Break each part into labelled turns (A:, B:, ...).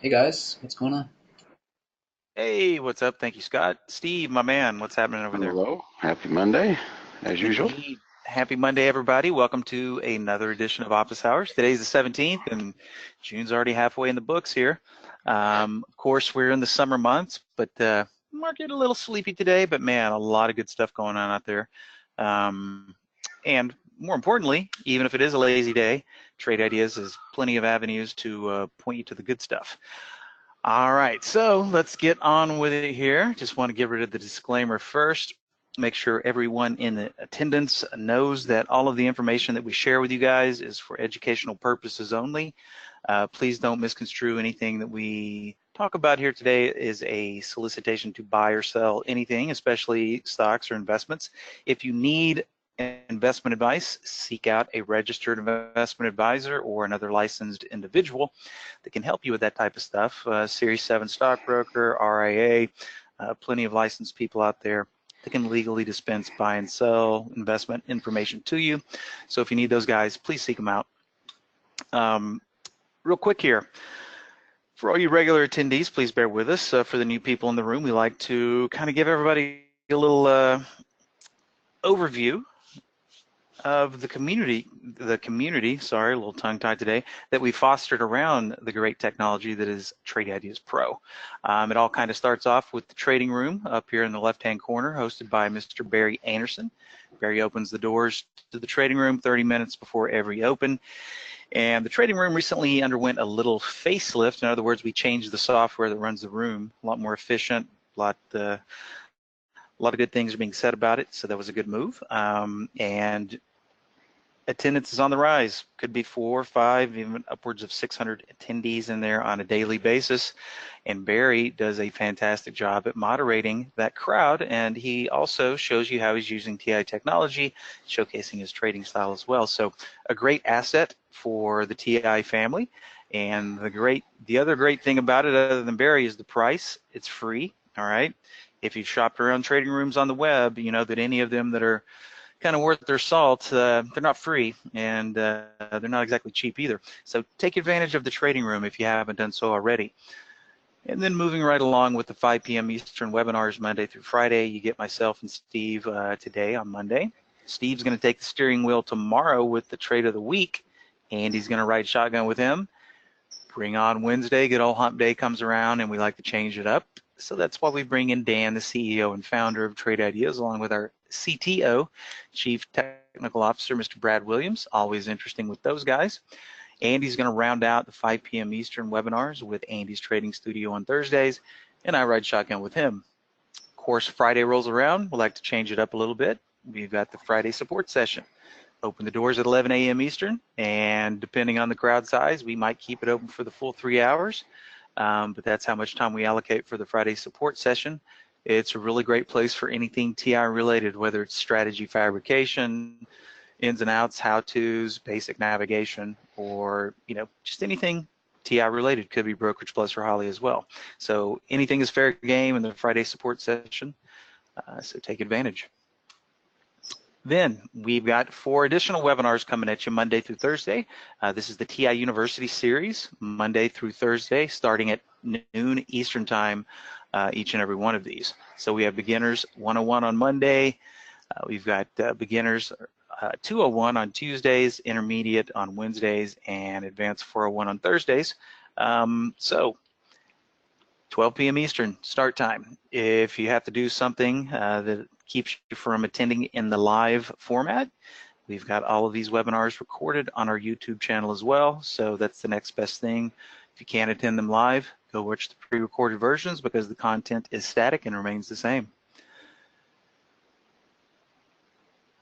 A: Hey guys, what's going on?
B: Hey, what's up? Thank you, Scott. Steve, my man, what's happening over there?
C: Hello, happy Monday, as usual.
B: Indeed. Happy Monday, everybody. Welcome to another edition of Office Hours. Today's the 17th, and June's already halfway in the books here. Of course, we're in the summer months, but market a little sleepy today, but man, a lot of good stuff going on out there. Um, and more importantly, even if it is a lazy day, Trade Ideas has plenty of avenues to point you to the good stuff. All right, so let's get on with it here. Just want to get rid of the disclaimer first. Make sure everyone in the attendance knows that all of the information that we share with you guys is for educational purposes only. Please don't misconstrue anything that we talk about here today is a solicitation to buy or sell anything, especially stocks or investments. If you need investment advice, seek out a registered investment advisor or another licensed individual that can help you with that type of stuff. Series 7 stockbroker, RIA, plenty of licensed people out there that can legally dispense buy and sell investment information to you. So if you need those guys, please seek them out. Real quick here, for all you regular attendees, please bear with us. For the new people in the room, we like to kind of give everybody a little overview of the community, sorry, a little tongue-tied today, that we fostered around the great technology that is Trade Ideas Pro. It all kind of starts off with the trading room up here in the left-hand corner, hosted by Mr. Barry Anderson. Barry opens the doors to the trading room 30 minutes before every open. And the trading room recently underwent a little facelift. In other words, we changed the software that runs the room, a lot more efficient, a lot of good things are being said about it, so that was a good move. And attendance is on the rise. Could be 4, 5, even upwards of 600 attendees in there on a daily basis. And Barry does a fantastic job at moderating that crowd. And he also shows you how he's using TI technology, showcasing his trading style as well. So a great asset for the TI family. And the other great thing about it, other than Barry, is the price. It's free. All right. If you've shopped around trading rooms on the web, you know that any of them that are kind of worth their salt, they're not free, and they're not exactly cheap either. So take advantage of the trading room if you haven't done so already. And then moving right along with the 5 p.m. Eastern webinars Monday through Friday, you get myself and Steve today on Monday. Steve's going to take the steering wheel tomorrow with the trade of the week, and he's going to ride shotgun with him. Bring on Wednesday, good old hump day comes around, and we like to change it up. So that's why we bring in Dan, the CEO and founder of Trade Ideas, along with our CTO, Chief Technical Officer, Mr. Brad Williams. Always interesting with those guys. Andy's going to round out the 5 p.m. Eastern webinars with Andy's Trading Studio on Thursdays, and I ride shotgun with him. Of course, Friday rolls around. We'd like to change it up a little bit. We've got the Friday support session. Open the doors at 11 a.m. Eastern, and depending on the crowd size, we might keep it open for the full 3 hours. But that's how much time we allocate for the Friday support session. It's a really great place for anything TI related, whether it's strategy fabrication, ins and outs, how-tos, basic navigation, or just anything TI related. Could be Brokerage Plus or Holly as well. So anything is fair game in the Friday support session, so take advantage. Then we've got 4 additional webinars coming at you Monday through Thursday. This is the TI University series, Monday through Thursday, starting at noon Eastern time, each and every one of these. So we have Beginners 101 on Monday. We've got Beginners 201 on Tuesdays, Intermediate on Wednesdays, and Advanced 401 on Thursdays. So 12 p.m. Eastern start time. If you have to do something that keeps you from attending in the live format, we've got all of these webinars recorded on our YouTube channel as well. So that's the next best thing. If you can't attend them live, go watch the pre-recorded versions because the content is static and remains the same.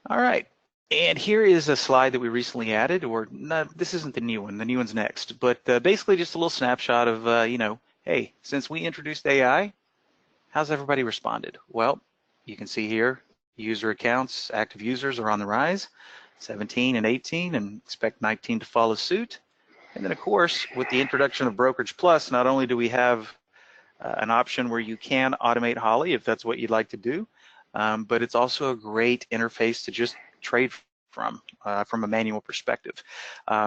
B: All right. And here is a slide that we recently added, or no, this isn't the new one. The new one's next. But basically just a little snapshot of, hey, since we introduced AI, how's everybody responded? Well, you can see here, user accounts, active users are on the rise, 17 and 18, and expect 19 to follow suit. And then, of course, with the introduction of Brokerage Plus, not only do we have an option where you can automate Holly if that's what you'd like to do, but it's also a great interface to just trade from a manual perspective.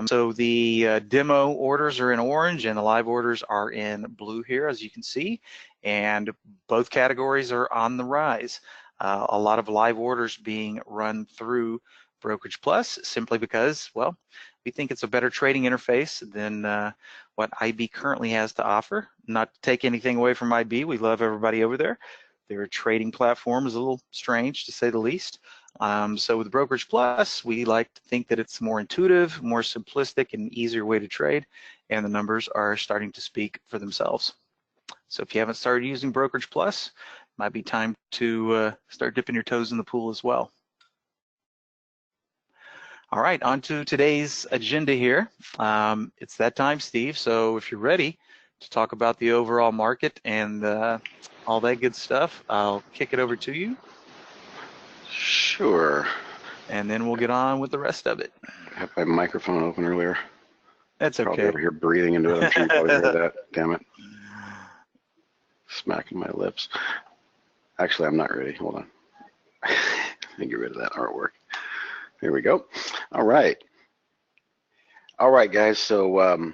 B: So the demo orders are in orange and the live orders are in blue here, as you can see, and both categories are on the rise. A lot of live orders being run through Brokerage Plus simply because, well, we think it's a better trading interface than what IB currently has to offer. Not to take anything away from IB, we love everybody over there. Their trading platform is a little strange, to say the least. So with Brokerage Plus, we like to think that it's more intuitive, more simplistic, and easier way to trade, and the numbers are starting to speak for themselves. So if you haven't started using Brokerage Plus, it might be time to start dipping your toes in the pool as well. All right, on to today's agenda here. It's that time, Steve, so if you're ready to talk about the overall market and all that good stuff, I'll kick it over to you.
C: Sure.
B: And then we'll get on with the rest of it.
C: I had my microphone open earlier.
B: That's okay.
C: Probably over here breathing into it. I'm sure you probably heard that. Damn it. Smacking my lips. Actually, I'm not ready. Hold on. Let me get rid of that artwork. There we go. All right. All right, guys. So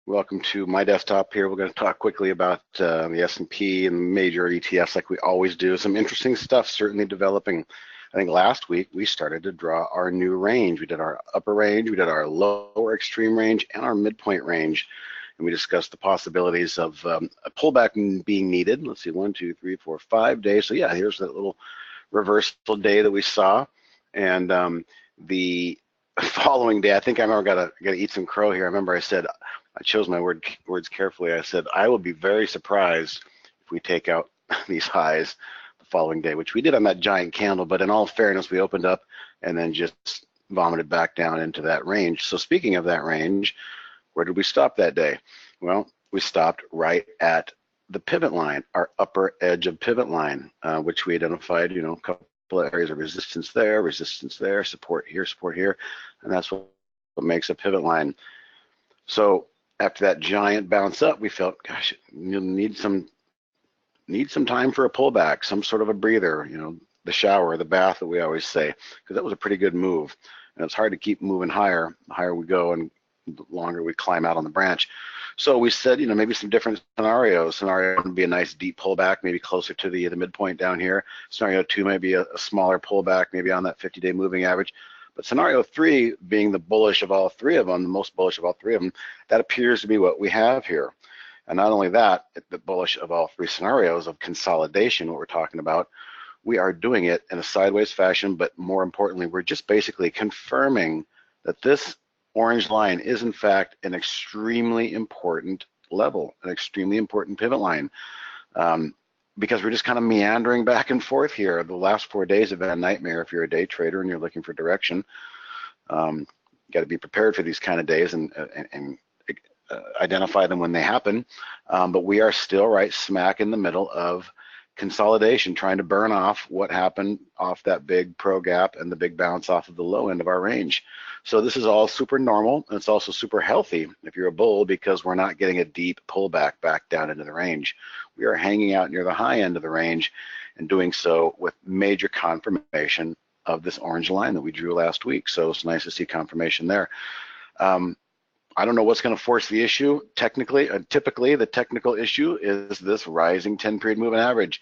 C: welcome to my desktop here. We're going to talk quickly about the S&P and the major ETFs like we always do. Some interesting stuff certainly developing. I think last week we started to draw our new range. We did our upper range, we did our lower extreme range, and our midpoint range. And we discussed the possibilities of a pullback being needed. Let's see, 1, 2, 3, 4, 5 days. So yeah, here's that little reversal day that we saw. And the following day, I think I remember gotta eat some crow here. I remember I said, I chose my words carefully. I said, I will be very surprised if we take out these highs the following day, which we did on that giant candle. But in all fairness, we opened up and then just vomited back down into that range. So speaking of that range, where did we stop that day? Well, we stopped right at the pivot line, our upper edge of pivot line, which we identified, a couple of areas of resistance there, support here, and that's what makes a pivot line. So after that giant bounce up, we felt, gosh, you'll need some time for a pullback, some sort of a breather, the shower, the bath that we always say, because that was a pretty good move. And it's hard to keep moving higher, the higher we go and the longer we climb out on the branch. So we said, maybe some different scenarios. Scenario 1 would be a nice deep pullback, maybe closer to the midpoint down here. Scenario 2 may be a smaller pullback, maybe on that 50-day moving average. But scenario 3 being the bullish of all three of them, the most bullish of all three of them, that appears to be what we have here. And not only that, the bullish of all three scenarios of consolidation, what we're talking about, we are doing it in a sideways fashion, but more importantly, we're just basically confirming that this orange line is in fact an extremely important level, an extremely important pivot line, because we're just kind of meandering back and forth here. The last 4 days have been a nightmare if you're a day trader and you're looking for direction. You got to be prepared for these kind of days and identify them when they happen. But we are still right smack in the middle of consolidation, trying to burn off what happened off that big pro gap and the big bounce off of the low end of our range. So this is all super normal, and it's also super healthy if you're a bull, because we're not getting a deep pullback back down into the range. We are hanging out near the high end of the range and doing so with major confirmation of this orange line that we drew last week. So it's nice to see confirmation there. I don't know what's going to force the issue. Typically, the technical issue is this rising 10-period moving average.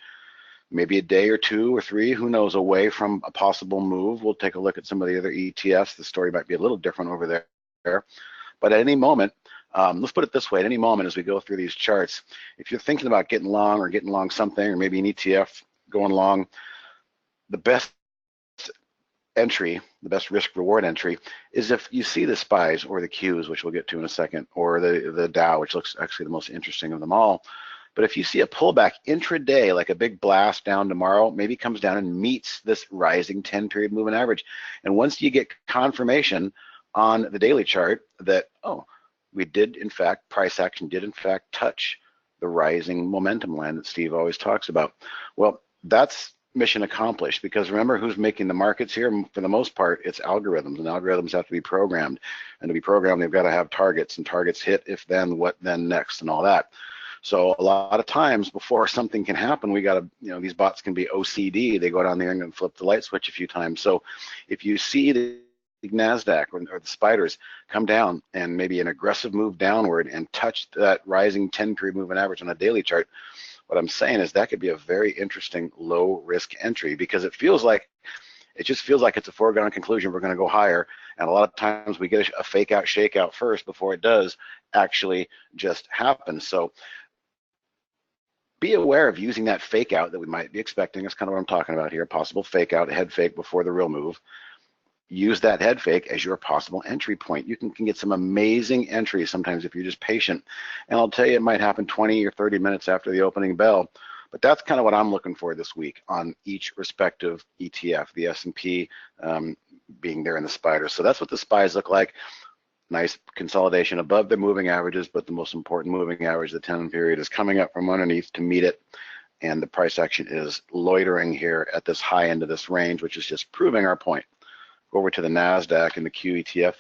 C: Maybe a day or 2 or 3, who knows, away from a possible move. We'll take a look at some of the other ETFs. The story might be a little different over there. But at any moment, let's put it this way, at any moment as we go through these charts, if you're thinking about getting long something, or maybe an ETF going long, the best entry, the best risk reward entry, is if you see the SPYs or the Qs, which we'll get to in a second, or the Dow, which looks actually the most interesting of them all. But if you see a pullback intraday, like a big blast down tomorrow, maybe comes down and meets this rising 10-period moving average. And once you get confirmation on the daily chart that, oh, we did in fact, price action did in fact touch the rising momentum line that Steve always talks about. Well, that's mission accomplished, because remember who's making the markets here? For the most part, it's algorithms, and algorithms have to be programmed. And to be programmed, they've got to have targets, and targets hit, if then, what then next, and all that. So a lot of times before something can happen, we got to, these bots can be OCD. They go down there and flip the light switch a few times. So if you see NASDAQ or the spiders come down and maybe an aggressive move downward and touch that rising 10-period moving average on a daily chart, what I'm saying is that could be a very interesting low risk entry, because it just feels like it's a foregone conclusion we're going to go higher, and a lot of times we get a fake out shakeout first before it does actually just happen. So be aware of using that fake out that we might be expecting. That's kind of what I'm talking about here, possible fake out, head fake before the real move. Use that head fake as your possible entry point. You can get some amazing entries sometimes if you're just patient. And I'll tell you, it might happen 20 or 30 minutes after the opening bell. But that's kind of what I'm looking for this week on each respective ETF, the S&P being there in the spider. So that's what the SPYs look like. Nice consolidation above the moving averages, but the most important moving average, the 10 period, is coming up from underneath to meet it. And the price action is loitering here at this high end of this range, which is just proving our point. Go over to the NASDAQ and the QETF.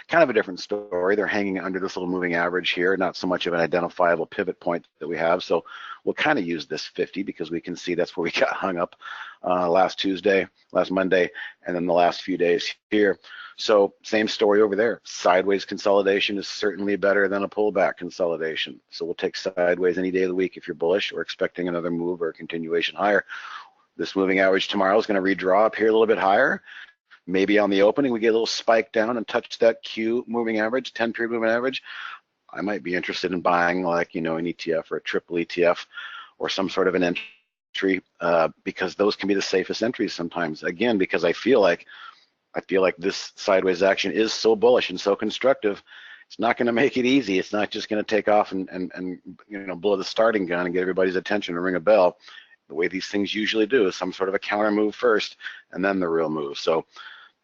C: Kind of a different story. They're hanging under this little moving average here, not so much of an identifiable pivot point that we have. So we'll kind of use this 50 because we can see that's where we got hung up last Monday, and then the last few days here. So same story over there. Sideways consolidation is certainly better than a pullback consolidation. So we'll take sideways any day of the week if you're bullish or expecting another move or a continuation higher. This moving average tomorrow is going to redraw up here a little bit higher. Maybe on the opening we get a little spike down and touch that Q moving average, 10-period moving average. I might be interested in buying like, an ETF or a triple ETF or some sort of an entry because those can be the safest entries sometimes. Again, because I feel like this sideways action is so bullish and so constructive. It's not going to make it easy. It's not just going to take off and blow the starting gun and get everybody's attention and ring a bell. The way these things usually do is some sort of a counter move first and then the real move. So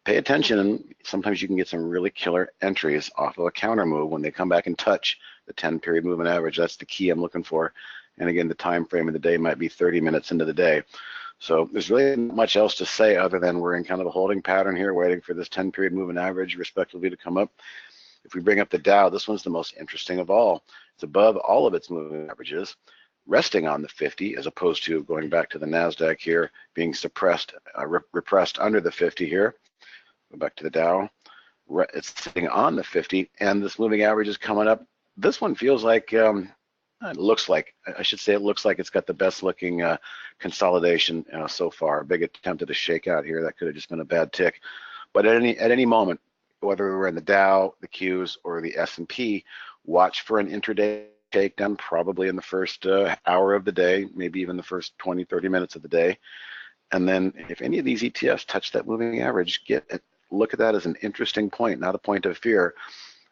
C: pay attention, and sometimes you can get some really killer entries off of a counter move when they come back and touch the 10-period moving average. That's the key I'm looking for. And again, the time frame of the day might be 30 minutes into the day. So there's really not much else to say other than we're in kind of a holding pattern here, waiting for this 10-period moving average respectively to come up. If we bring up the Dow, this one's the most interesting of all. It's above all of its moving averages, resting on the 50 as opposed to going back to the NASDAQ here, being suppressed, repressed under the 50 here. Go back to the Dow. It's sitting on the 50, and this moving average is coming up. This one feels like, it looks like it's got the best looking consolidation so far. A big attempt at a shakeout here. That could have just been a bad tick. But at any moment, whether we're in the Dow, the Qs, or the S&P, watch for an intraday shakedown probably in the first hour of the day, maybe even the first 20, 30 minutes of the day. And then if any of these ETFs touch that moving average, look at that as an interesting point, not a point of fear.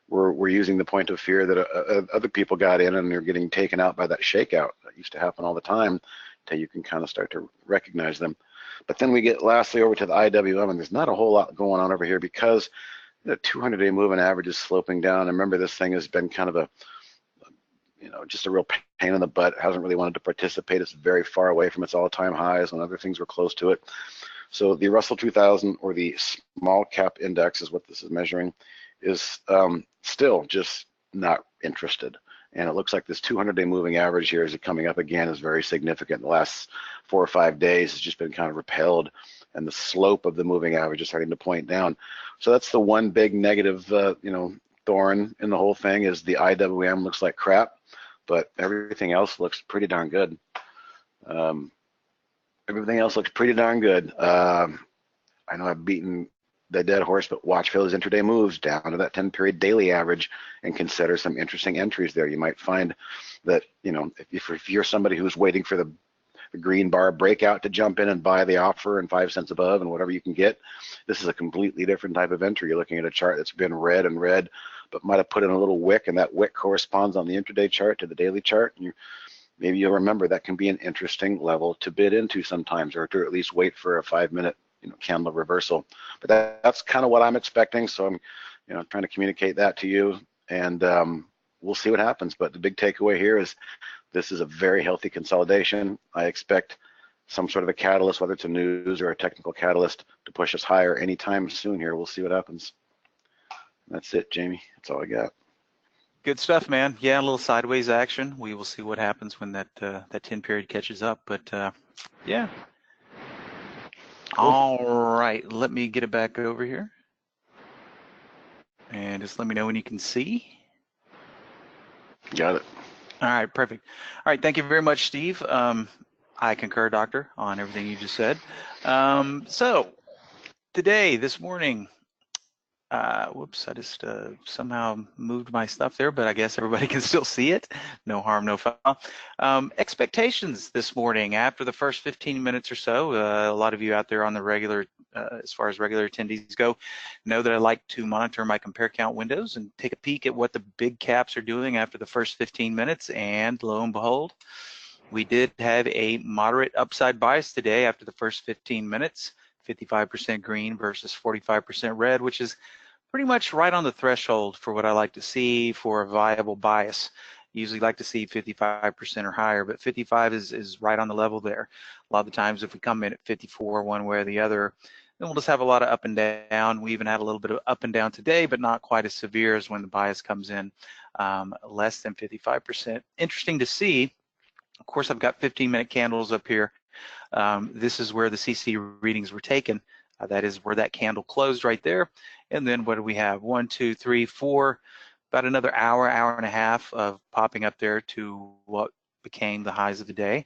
C: We're using the point of fear that other people got in and they're getting taken out by that shakeout. That used to happen all the time until you can kind of start to recognize them. But then we get lastly over to the IWM, and there's not a whole lot going on over here because the 200-day moving average is sloping down. And remember, this thing has been kind of just a real pain in the butt. It hasn't really wanted to participate. It's very far away from its all-time highs when other things were close to it. So the Russell 2000, or the small cap index is what this is measuring, is still just not interested. And it looks like this 200-day moving average here, as it coming up again, is very significant. The last 4 or 5 days has just been kind of repelled, and the slope of the moving average is starting to point down. So that's the one big negative, thorn in the whole thing, is the IWM looks like crap, but everything else looks pretty darn good. Everything else looks pretty darn good. I know I've beaten the dead horse, but watch for those intraday moves down to that 10-period daily average and consider some interesting entries there. You might find that, if you're somebody who's waiting for the green bar breakout to jump in and buy the offer and 5 cents above and whatever you can get, this is a completely different type of entry. You're looking at a chart that's been red and red, but might have put in a little wick, and that wick corresponds on the intraday chart to the daily chart. And maybe you'll remember that can be an interesting level to bid into sometimes, or to at least wait for a 5-minute candle reversal. But that's kind of what I'm expecting. So I'm trying to communicate that to you, and we'll see what happens. But the big takeaway here is this is a very healthy consolidation. I expect some sort of a catalyst, whether it's a news or a technical catalyst, to push us higher anytime soon here. We'll see what happens. That's it, Jamie. That's all I got.
B: Good stuff, man. Yeah, a little sideways action. We will see what happens when that 10 period catches up. But yeah.
C: Cool.
B: All right, let me get it back over here. And just let me know when you can see.
C: Got it.
B: All right, perfect. All right, thank you very much, Steve. I concur, Doctor, on everything you just said. So today, this morning, whoops, I just somehow moved my stuff there, but I guess everybody can still see it. No harm, no foul. Expectations this morning after the first 15 minutes or so. A lot of you out there on the regular, as far as regular attendees go, know that I like to monitor my compare count windows and take a peek at what the big caps are doing after the first 15 minutes. And lo and behold, we did have a moderate upside bias today after the first 15 minutes. 55% green versus 45% red, which is pretty much right on the threshold for what I like to see for a viable bias. Usually like to see 55% or higher, but 55 is right on the level there. A lot of the times if we come in at 54 one way or the other, then we'll just have a lot of up and down. We even had a little bit of up and down today, but not quite as severe as when the bias comes in less than 55%. Interesting to see. Of course, I've got 15-minute candles up here. This is where the CC readings were taken. That is where that candle closed right there. And then what do we have? 1, 2, 3, 4, about another hour, hour and a half of popping up there to what became the highs of the day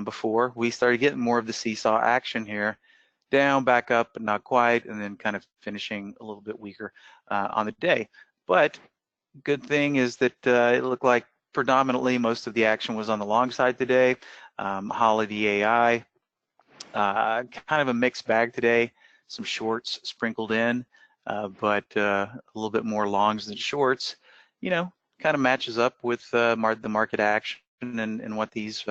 B: before we started getting more of the seesaw action here. Down, back up, but not quite, and then kind of finishing a little bit weaker on the day. But good thing is that it looked like predominantly most of the action was on the long side today. Holly, the AI, kind of a mixed bag today. Some shorts sprinkled in, but a little bit more longs than shorts. You know, kind of matches up with the market action and what these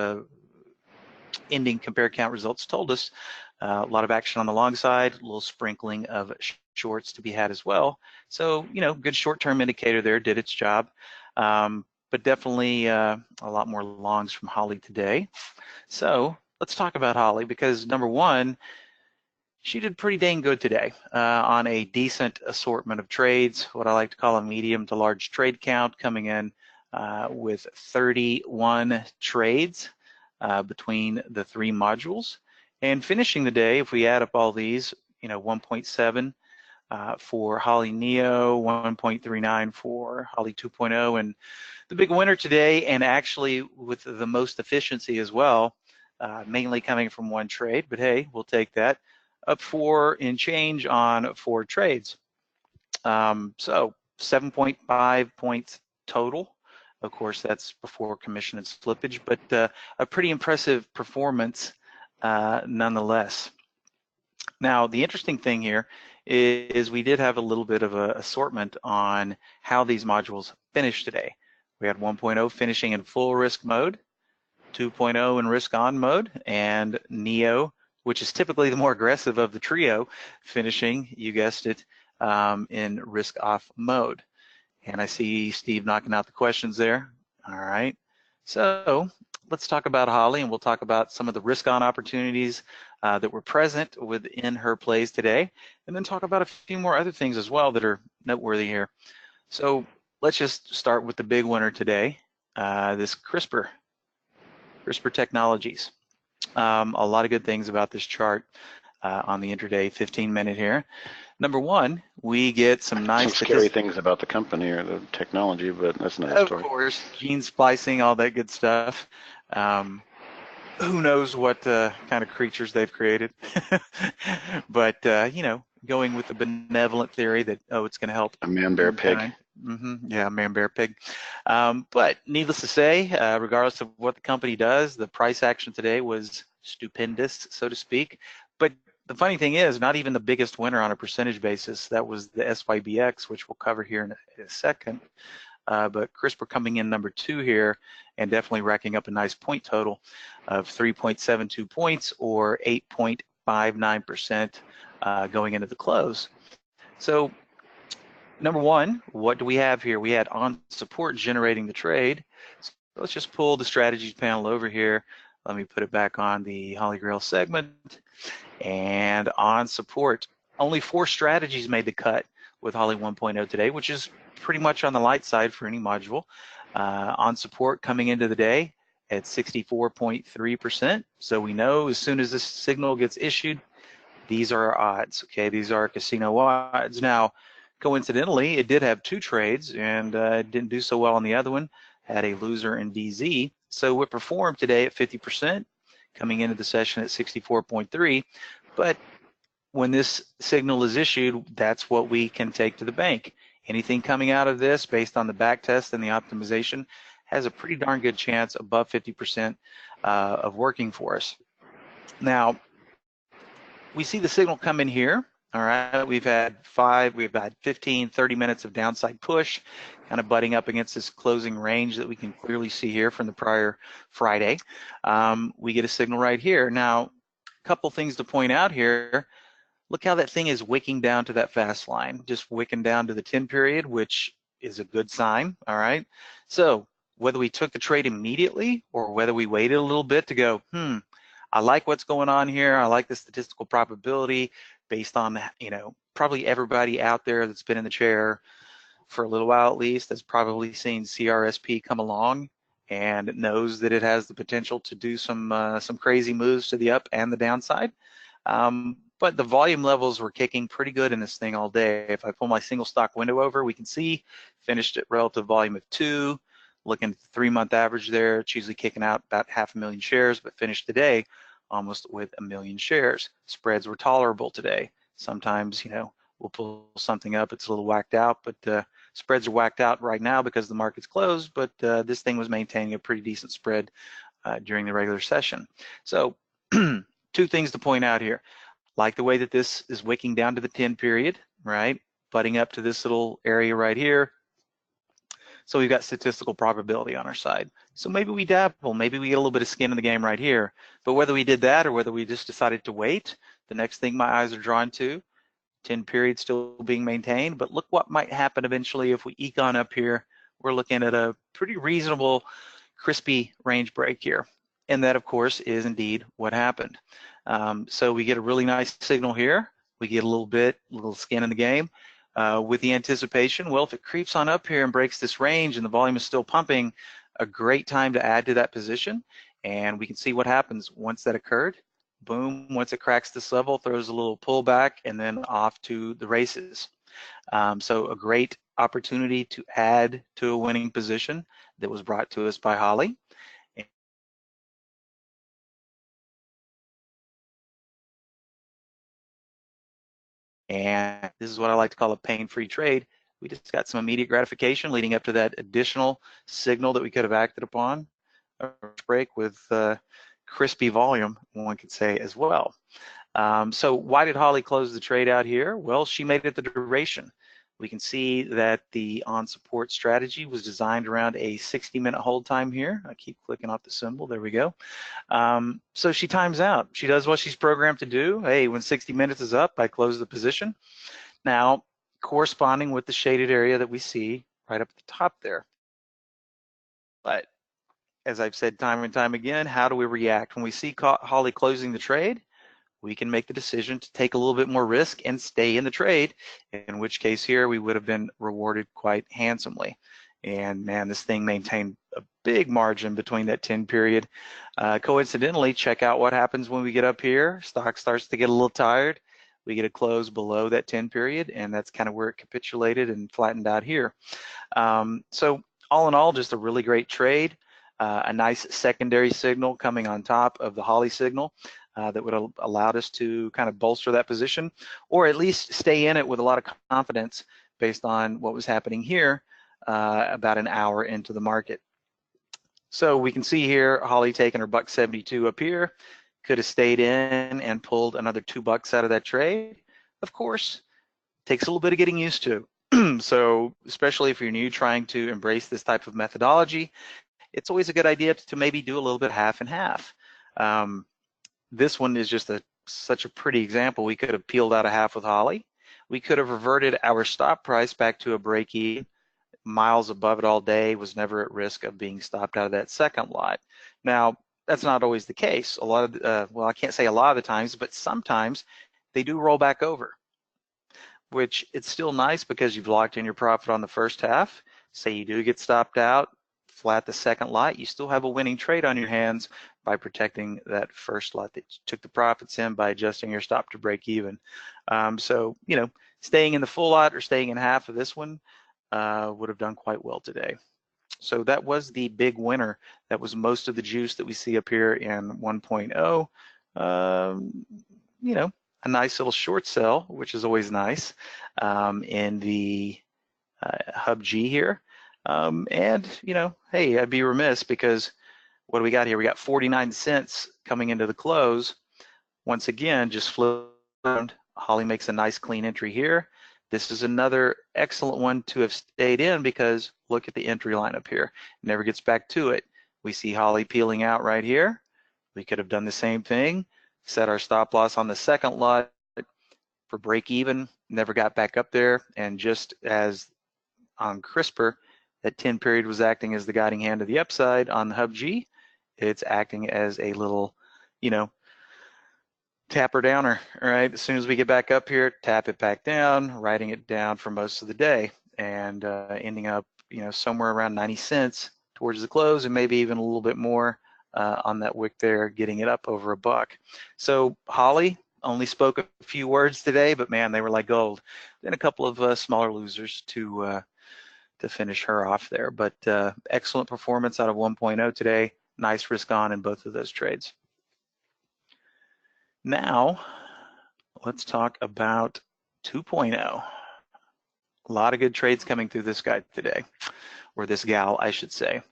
B: ending compare count results told us. A lot of action on the long side, a little sprinkling of shorts to be had as well. So, you know, good short-term indicator there, did its job. But definitely a lot more longs from Holly today. So let's talk about Holly because number one, she did pretty dang good today on a decent assortment of trades, what I like to call a medium to large trade count coming in with 31 trades between the three modules. And finishing the day, if we add up all these, you know, 1.7 for Holly Neo, 1.39 for Holly 2.0, and the big winner today, and actually with the most efficiency as well, mainly coming from one trade, but hey, we'll take that, up 4 in change on 4 trades. So 7.5 points total. Of course, that's before commission and slippage, but a pretty impressive performance nonetheless. Now, the interesting thing here is we did have a little bit of an assortment on how these modules finished today. We had 1.0 finishing in full risk mode, 2.0 in risk on mode, and Neo, which is typically the more aggressive of the trio, finishing, you guessed it, in risk off mode. And I see Steve knocking out the questions there. All right. So let's talk about Holly, and we'll talk about some of the risk on opportunities that were present within her plays today, and then talk about a few more other things as well that are noteworthy here. So let's just start with the big winner today, this CRISPR Technologies. A lot of good things about this chart on the intraday 15-minute here. Number one, we get some nice
C: scary things about the company or the technology, but that's another story.
B: Of course, gene splicing, all that good stuff. Who knows what kind of creatures they've created. But, you know, going with the benevolent theory that, oh, it's going to help.
C: A man, bear, pig.
B: Yeah, man, bear, pig. But needless to say, regardless of what the company does, the price action today was stupendous, so to speak. But the funny thing is, not even the biggest winner on a percentage basis. That was the SYBX, which we'll cover here in a second. But CRISPR coming in number 2 here and definitely racking up a nice point total of 3.72 points or 8.59% going into the close. So number one, what do we have here? We had on support generating the trade. So let's just pull the strategies panel over here. Let me put it back on the Holy Grail segment. And on support, only 4 strategies made the cut with Holly 1.0 today, which is pretty much on the light side for any module. On support coming into the day at 64.3%. So we know as soon as this signal gets issued, these are our odds, okay? These are our casino odds. Now, coincidentally, it did have 2 trades and it didn't do so well on the other one, had a loser in DZ. So it performed today at 50%, coming into the session at 64.3, but when this signal is issued, that's what we can take to the bank. Anything coming out of this based on the back test and the optimization has a pretty darn good chance above 50% of working for us. Now, we see the signal come in here. All right, we've had 15, 30 minutes of downside push, kind of butting up against this closing range that we can clearly see here from the prior Friday. We get a signal right here. Now, a couple things to point out here. Look how that thing is wicking down to that fast line, just wicking down to the 10 period, which is a good sign, all right? So whether we took the trade immediately or whether we waited a little bit to go, I like what's going on here. I like the statistical probability based on, probably everybody out there that's been in the chair for a little while at least has probably seen CRSP come along and knows that it has the potential to do some crazy moves to the up and the downside. But the volume levels were kicking pretty good in this thing all day. If I pull my single stock window over, we can see finished at relative volume of 2. Looking at the 3-month average there, it's usually kicking out about 500,000 shares, but finished today almost with 1 million shares. Spreads were tolerable today. Sometimes, we'll pull something up, it's a little whacked out, but spreads are whacked out right now because the market's closed, but this thing was maintaining a pretty decent spread during the regular session. So 2 things to point out here. Like the way that this is wicking down to the 10 period, right? Butting up to this little area right here. So we've got statistical probability on our side. So maybe we dabble, maybe we get a little bit of skin in the game right here. But whether we did that or whether we just decided to wait, the next thing my eyes are drawn to, 10 period still being maintained, but look what might happen eventually if we eke on up here. We're looking at a pretty reasonable, crispy range break here. And that, of course, is indeed what happened. So we get a really nice signal here. We get a little skin in the game with the anticipation. Well, if it creeps on up here and breaks this range and the volume is still pumping, a great time to add to that position. And we can see what happens once that occurred. Boom, once it cracks this level, throws a little pullback and then off to the races. So a great opportunity to add to a winning position that was brought to us by Holly. And this is what I like to call a pain-free trade. We just got some immediate gratification leading up to that additional signal that we could have acted upon, a break with crispy volume, one could say as well. So why did Holly close the trade out here? Well, she made it the duration. We can see that the on support strategy was designed around a 60-minute hold time here. I keep clicking off the symbol, there we go. So she times out. She does what she's programmed to do. Hey, when 60 minutes is up, I close the position. Now, corresponding with the shaded area that we see right up at the top there. But as I've said time and time again, how do we react? When we see Holly closing the trade, we can make the decision to take a little bit more risk and stay in the trade, in which case here we would have been rewarded quite handsomely. And man, this thing maintained a big margin between that 10 period. Coincidentally, check out what happens when we get up here. Stock starts to get a little tired. We get a close below that 10 period, and that's kind of where it capitulated and flattened out here. So all in all, just a really great trade. A nice secondary signal coming on top of the Holly signal. That would have allowed us to kind of bolster that position, or at least stay in it with a lot of confidence based on what was happening here about an hour into the market. So we can see here, Holly taking her $1.72 up here, could have stayed in and pulled another $2 out of that trade. Of course, takes a little bit of getting used to. So especially if you're new trying to embrace this type of methodology, it's always a good idea to maybe do a little bit half and half. This one is just such a pretty example. We could have peeled out a half with Holly. We could have reverted our stop price back to a break-even. Miles above it all day, was never at risk of being stopped out of that second lot. Now, that's not always the case. A lot of, well, I can't say a lot of the times, but sometimes they do roll back over, which it's still nice because you've locked in your profit on the first half. Say you do get stopped out, flat the second lot, you still have a winning trade on your hands by protecting that first lot that you took the profits in by adjusting your stop to break even. So, staying in the full lot or staying in half of this one would have done quite well today. So that was the big winner. That was most of the juice that we see up here in 1.0. A nice little short sell, which is always nice, in the hub G here. And, hey, I'd be remiss because what do we got here? We got 49 cents coming into the close. Once again, just flipped. Holly makes a nice clean entry here. This is another excellent one to have stayed in because look at the entry line up here. It never gets back to it. We see Holly peeling out right here. We could have done the same thing, set our stop loss on the second lot for break even, never got back up there. And just as on CRISPR, that 10 period was acting as the guiding hand to the upside on the hub G, it's acting as a little, tapper downer. All right, as soon as we get back up here, tap it back down, writing it down for most of the day, and ending up, somewhere around 90 cents towards the close, and maybe even a little bit more on that wick there, getting it up over $1. So Holly only spoke a few words today, but man, they were like gold. Then a couple of smaller losers to finish her off there, but excellent performance out of 1.0 today. Nice risk on in both of those trades. Now, let's talk about 2.0. A lot of good trades coming through this guy today, or this gal, I should say.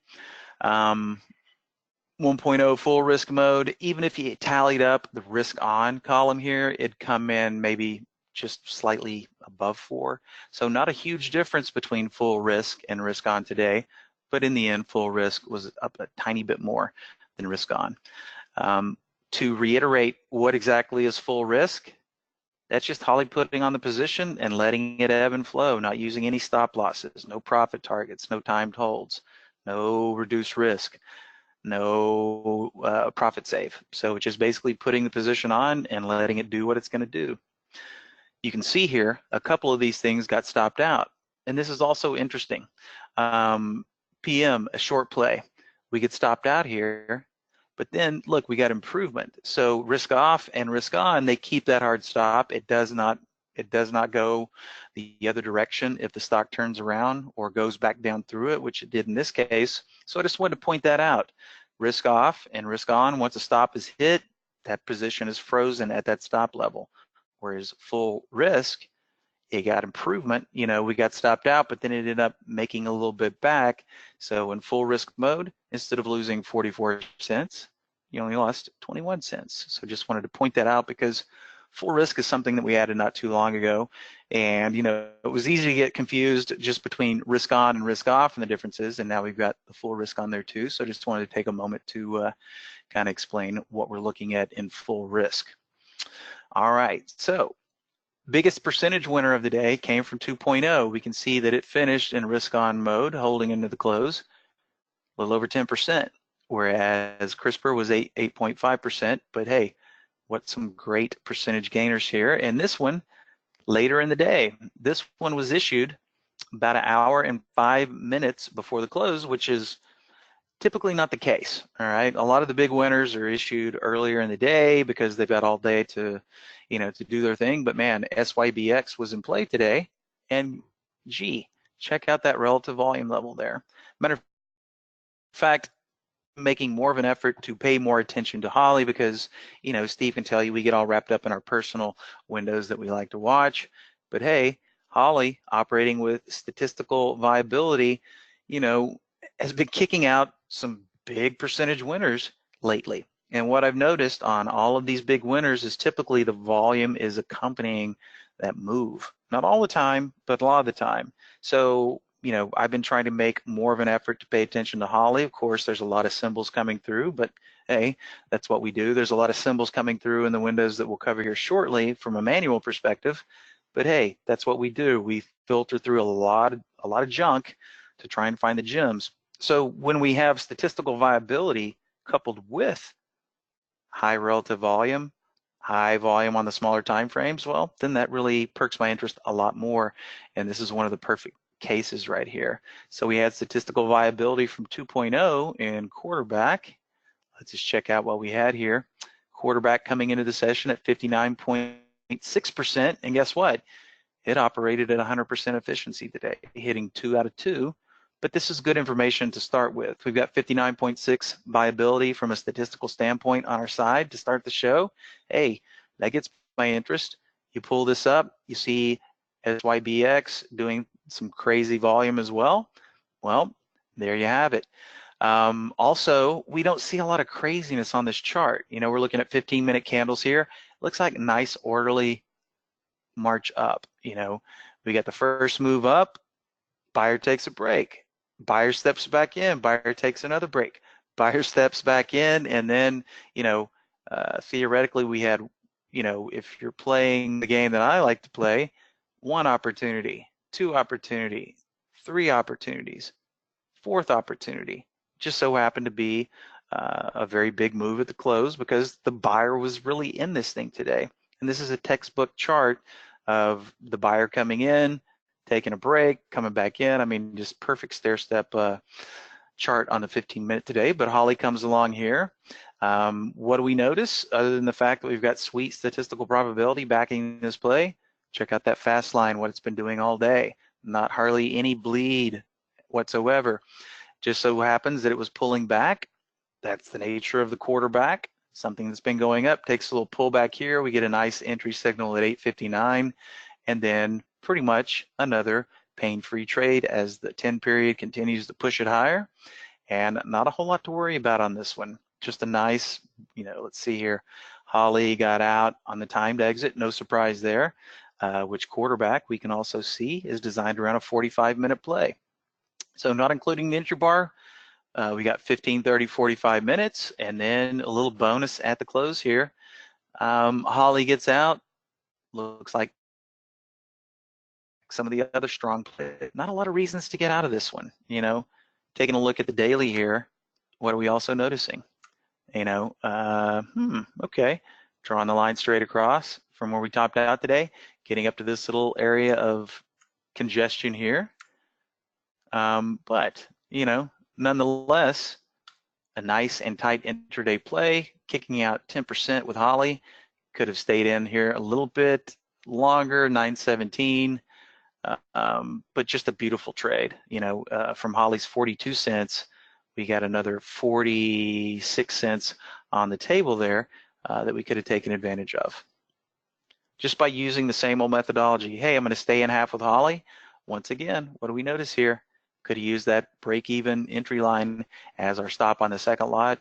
B: 1.0 full risk mode, even if you tallied up the risk on column here, it'd come in maybe just slightly above 4. So not a huge difference between full risk and risk on today, but in the end, full risk was up a tiny bit more than risk on. To reiterate, what exactly is full risk? That's just Holly putting on the position and letting it ebb and flow, not using any stop losses, no profit targets, no timed holds, no reduced risk, no profit save. So it's just basically putting the position on and letting it do what it's going to do. You can see here, a couple of these things got stopped out. And this is also interesting. PM, a short play. We get stopped out here. But then, look, we got improvement. So risk off and risk on, they keep that hard stop. It does not go the other direction if the stock turns around or goes back down through it, which it did in this case. So I just wanted to point that out. Risk off and risk on, once a stop is hit, that position is frozen at that stop level. Whereas full risk, it got improvement, we got stopped out, but then it ended up making a little bit back. So in full risk mode, instead of losing 44 cents, you only lost 21 cents. So just wanted to point that out because full risk is something that we added not too long ago. And, it was easy to get confused just between risk on and risk off and the differences. And now we've got the full risk on there too. So just wanted to take a moment to kind of explain what we're looking at in full risk. All right, so biggest percentage winner of the day came from 2.0. We can see that it finished in risk on mode, holding into the close, a little over 10%, whereas CRISPR was 8.5%. But hey, what some great percentage gainers here. And this one, later in the day, this one was issued about an hour and 5 minutes before the close, which is typically not the case. All right, a lot of the big winners are issued earlier in the day because they've got all day to do their thing. But man, SYBX was in play today, and gee, check out that relative volume level there. Matter of fact, making more of an effort to pay more attention to Holly because Steve can tell you we get all wrapped up in our personal windows that we like to watch. But hey, Holly, operating with statistical viability, has been kicking out some big percentage winners lately. And what I've noticed on all of these big winners is typically the volume is accompanying that move. Not all the time, but a lot of the time. So, I've been trying to make more of an effort to pay attention to Holly. Of course, there's a lot of symbols coming through, but hey, that's what we do. There's a lot of symbols coming through in the windows that we'll cover here shortly from a manual perspective. But hey, that's what we do. We filter through a lot of junk to try and find the gems. So when we have statistical viability coupled with high relative volume, high volume on the smaller time frames, well, then that really perks my interest a lot more. And this is one of the perfect cases right here. So we had statistical viability from 2.0 in quarterback. Let's just check out what we had here. Quarterback coming into the session at 59.6%, and guess what? It operated at 100% efficiency today, hitting 2 out of 2. But this is good information to start with. We've got 59.6 viability from a statistical standpoint on our side to start the show. Hey, that gets my interest. You pull this up, you see SYBX doing some crazy volume as well. Well, there you have it. Also, we don't see a lot of craziness on this chart. You know, we're looking at 15-minute candles here. It looks like a nice orderly march up. You know, we got the first move up, buyer takes a break, buyer steps back in, buyer takes another break, buyer steps back in, and then, you know, theoretically we had, you know, if you're playing the game that I like to play, 1 opportunity, 2 opportunity, 3 opportunities, 4th opportunity. Just so happened to be a very big move at the close because the buyer was really in this thing today. And this is a textbook chart of the buyer coming in, taking a break, coming back in. I mean, just perfect stair-step chart on the 15-minute today. But Holly comes along here. What do we notice other than the fact that we've got sweet statistical probability backing this play? Check out that fast line, what it's been doing all day. Not hardly any bleed whatsoever. Just so happens that it was pulling back. That's the nature of the quarterback. Something that's been going up takes a little pullback here. We get a nice entry signal at 8:59, and then pretty much another pain-free trade as the 10 period continues to push it higher. And not a whole lot to worry about on this one. Just a nice, you know, let's see here. Holly got out on the timed exit, no surprise there. Which quarterback we can also see is designed around a 45-minute play. So not including the entry bar, we got 15, 30, 45 minutes, and then a little bonus at the close here. Holly gets out, looks like some of the other strong plays. Not a lot of reasons to get out of this one, you know. Taking a look at the daily here, what are we also noticing? You know, okay, drawing the line straight across from where we topped out today, getting up to this little area of congestion here. But, you know, nonetheless, a nice and tight intraday play, kicking out 10% with Holly. Could have stayed in here a little bit longer, 917, but just a beautiful trade. You know, from Holly's 42 cents, we got another 46 cents on the table there that we could have taken advantage of. Just by using the same old methodology. Hey, I'm going to stay in half with Holly. Once again, what do we notice here? Could have used that break-even entry line as our stop on the second lot,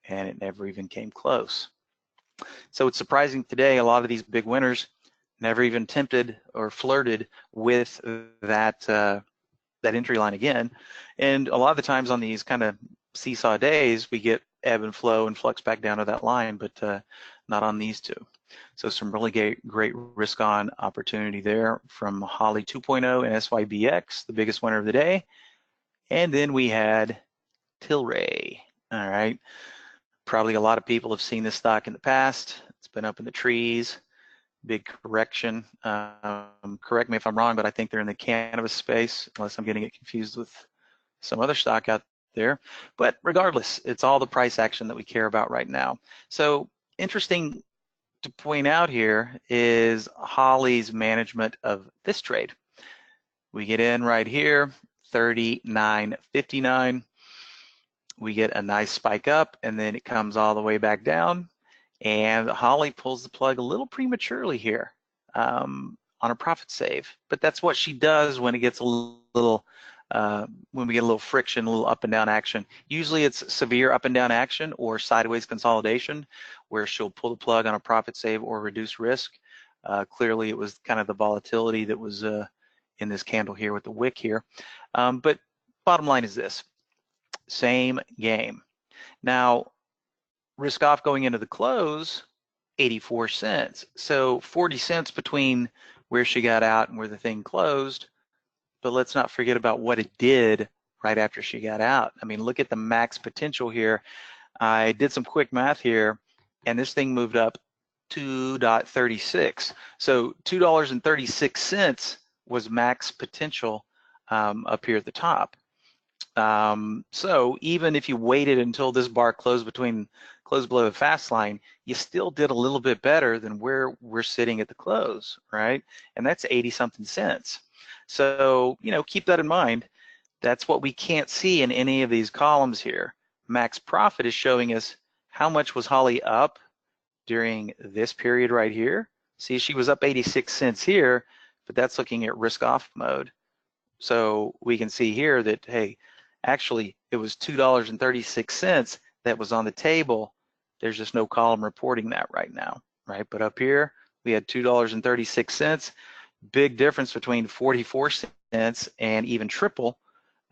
B: and it never even came close. So it's surprising today, a lot of these big winners never even tempted or flirted with that entry line again. And a lot of the times on these kind of seesaw days, we get ebb and flow and flux back down to that line, but not on these two. So some really great risk-on opportunity there from Holly 2.0 and SYBX, the biggest winner of the day. And then we had Tilray. All right. Probably a lot of people have seen this stock in the past. It's been up in the trees. Big correction. Correct me if I'm wrong, but I think they're in the cannabis space, unless I'm getting it confused with some other stock out there. But regardless, it's all the price action that we care about right now. So interesting to point out here is Holly's management of this trade. We get in right here, 39.59. We get a nice spike up, and then it comes all the way back down. And Holly pulls the plug a little prematurely here on a profit save. But that's what she does when it gets a little, when we get a little friction, a little up and down action. Usually it's severe up and down action or sideways consolidation where she'll pull the plug on a profit save or reduce risk. Clearly it was kind of the volatility that was in this candle here with the wick here. But bottom line is this, same game. Now, risk off going into the close, 84 cents. So 40 cents between where she got out and where the thing closed. But let's not forget about what it did right after she got out. I mean, look at the max potential here. I did some quick math here, and this thing moved up 2.36. So $2.36 was max potential up here at the top. So even if you waited until this bar closed below the fast line, you still did a little bit better than where we're sitting at the close, right? And that's 80 something cents. So, keep that in mind. That's what we can't see in any of these columns here. Max profit is showing us how much was Holly up during this period right here. See, she was up 86 cents here, but that's looking at risk off mode. So we can see here that, hey, actually it was $2.36 that was on the table. There's just no column reporting that right now, right? But up here, we had $2.36, big difference between 44 cents and even triple,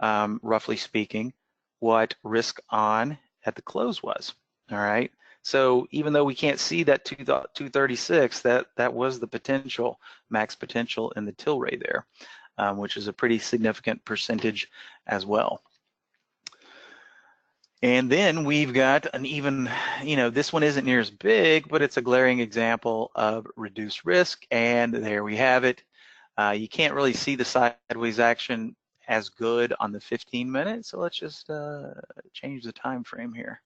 B: roughly speaking, what risk on at the close was, all right? So even though we can't see that 236, that was the potential, max potential in the Tilray there, which is a pretty significant percentage as well. And then we've got an even, this one isn't near as big, but it's a glaring example of reduced risk. And there we have it. You can't really see the sideways action as good on the 15 minutes. So let's just change the time frame here.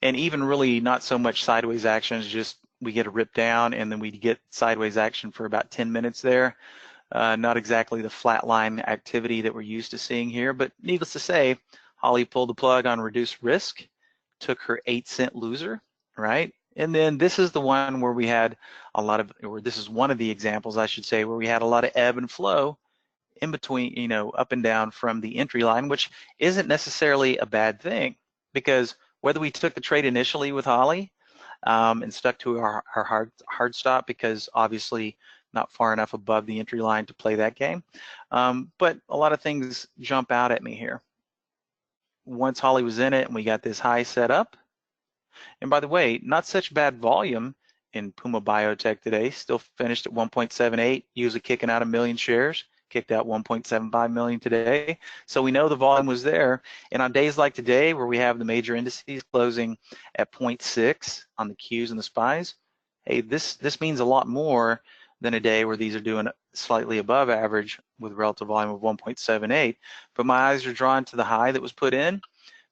B: And even really not so much sideways action, it's just we get a rip down and then we get sideways action for about 10 minutes there. Not exactly the flatline activity that we're used to seeing here, but needless to say, Holly pulled the plug on reduced risk, took her 8-cent loser, right? And then this is the one where we had a lot of, or this is one of the examples, I should say, where we had a lot of ebb and flow in between, up and down from the entry line, which isn't necessarily a bad thing, because whether we took the trade initially with Holly and stuck to our hard stop, because obviously not far enough above the entry line to play that game, but a lot of things jump out at me here. Once Holly was in it and we got this high set up, and by the way, not such bad volume in Puma Biotech today, still finished at 1.78, usually kicking out 1 million shares, kicked out 1.75 million today. So we know the volume was there. And on days like today, where we have the major indices closing at 0.6 on the Qs and the SPYs, hey, this means a lot more than a day where these are doing slightly above average with relative volume of 1.78. But my eyes are drawn to the high that was put in.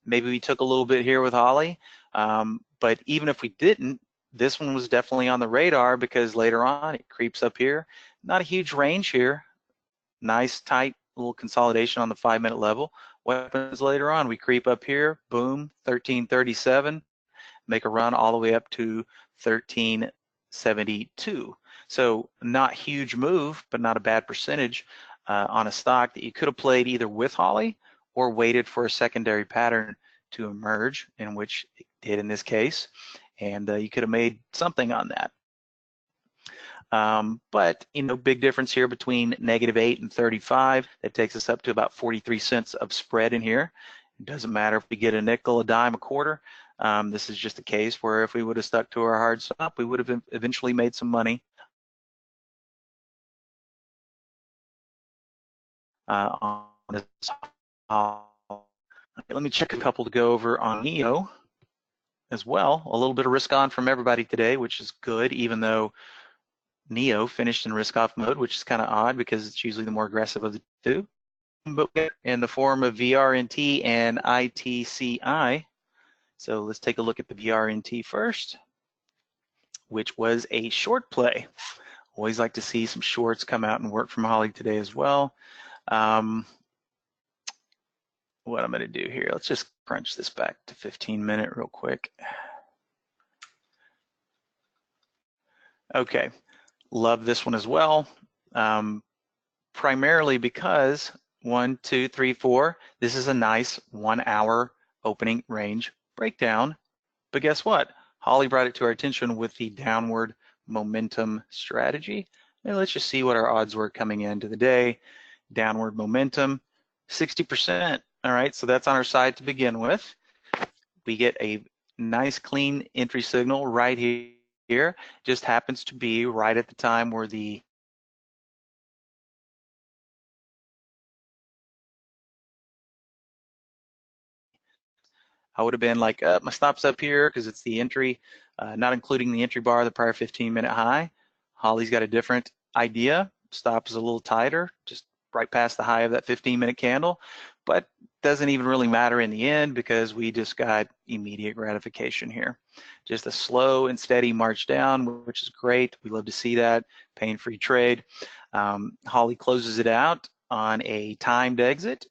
B: Maybe we took a little bit here with Holly, but even if we didn't, this one was definitely on the radar, because later on it creeps up here. Not a huge range here. Nice tight little consolidation on the 5-minute level. What happens later on? We creep up here, boom, 1337, make a run all the way up to 1372. So not huge move, but not a bad percentage on a stock that you could have played either with Holly or waited for a secondary pattern to emerge, in which it did in this case, and you could have made something on that. But big difference here between -8 and 35. That takes us up to about 43 cents of spread in here. It doesn't matter if we get a nickel, a dime, a quarter. This is just a case where if we would have stuck to our hard stop, we would have eventually made some money on this. Let me check a couple to go over on NEO as well. A little bit of risk on from everybody today, which is good, even though NEO finished in risk off mode, which is kind of odd because it's usually the more aggressive of the two. But in the form of VRNT and ITCI. So let's take a look at the VRNT first, which was a short play. Always like to see some shorts come out and work from Holly today as well. What I'm going to do here, let's just crunch this back to 15-minute real quick. Okay, love this one as well, primarily because 1, 2, 3, 4, this is a nice 1-hour opening range breakdown. But guess what? Holly brought it to our attention with the downward momentum strategy. And let's just see what our odds were coming into the day. Downward momentum, 60%. All right, so that's on our side to begin with. We get a nice clean entry signal right here. Just happens to be right at the time where the I would have been like, my stop's up here because it's the entry, not including the entry bar, the prior 15-minute high. Holly's got a different idea. Stop is a little tighter, just right past the high of that 15-minute candle, but doesn't even really matter in the end because we just got immediate gratification here. Just a slow and steady march down, which is great. We love to see that. Pain-free trade. Holly closes it out on a timed exit.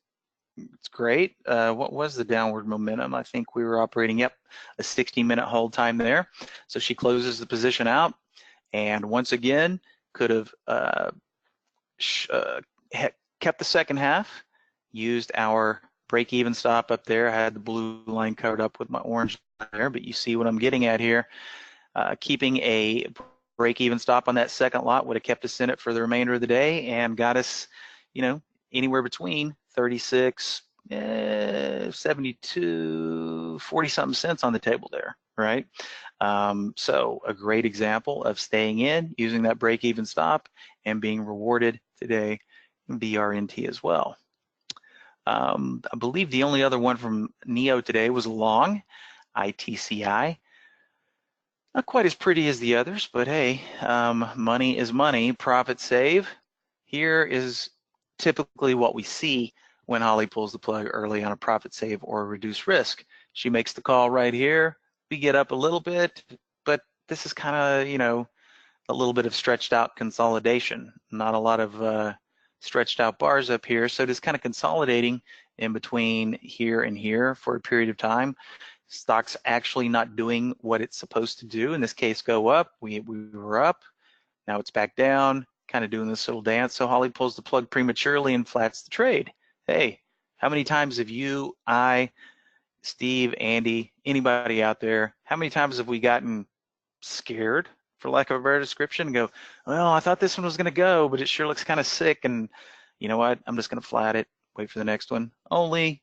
B: It's great. What was the downward momentum? I think we were operating, yep, a 60-minute hold time there. So she closes the position out, and once again, could have kept the second half, used our break-even stop up there. I had the blue line covered up with my orange there, but you see what I'm getting at here. Keeping a break-even stop on that second lot would have kept us in it for the remainder of the day and got us, anywhere between 36, 72, 40-something cents on the table there, right? So a great example of staying in, using that break-even stop, and being rewarded today in BRNT as well. I believe the only other one from NEO today was long, ITCI. Not quite as pretty as the others, but hey, money is money, profit save. Here is typically what we see when Holly pulls the plug early on a profit save or reduce risk. She makes the call right here. We get up a little bit, but this is kind of, a little bit of stretched out consolidation. Not a lot of stretched out bars up here. So just kind of consolidating in between here and here for a period of time. Stock's actually not doing what it's supposed to do. In this case, go up. We were up. Now it's back down, kind of doing this little dance. So Holly pulls the plug prematurely and flats the trade. Hey, how many times have you, I, Steve, Andy, anybody out there, how many times have we gotten scared, for lack of a better description, and go, well, I thought this one was going to go, but it sure looks kind of sick, and you know what? I'm just going to flat it, wait for the next one, only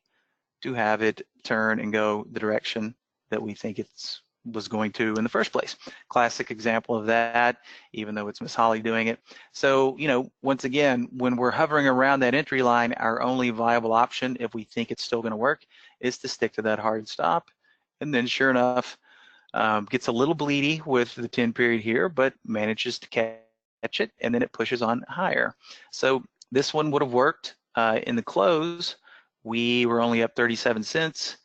B: to have it turn and go the direction that we think it's was going to in the first place. Classic example of that, even though it's Miss Holly doing it. So, once again, when we're hovering around that entry line, our only viable option, if we think it's still going to work, is to stick to that hard stop. And then sure enough, gets a little bleedy with the 10 period here, but manages to catch it, and then it pushes on higher. So this one would have worked in the close. We were only up 37 cents.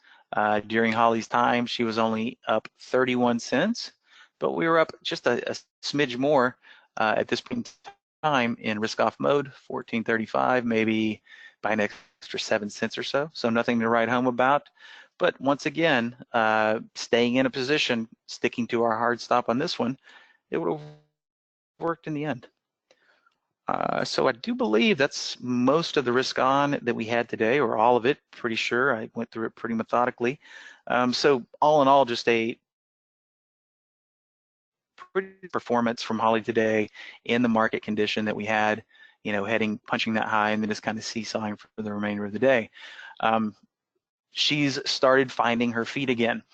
B: During Holly's time, she was only up 31 cents, but we were up just a smidge more at this point in time in risk-off mode, 14.35, maybe by an extra 7 cents or so. So nothing to write home about. But once again, staying in a position, sticking to our hard stop on this one, it would have worked in the end. So I do believe that's most of the risk on that we had today, or all of it, pretty sure. I went through it pretty methodically. So all in all, just a pretty performance from Holly today in the market condition that we had, punching that high and then just kind of seesawing for the remainder of the day. She's started finding her feet again,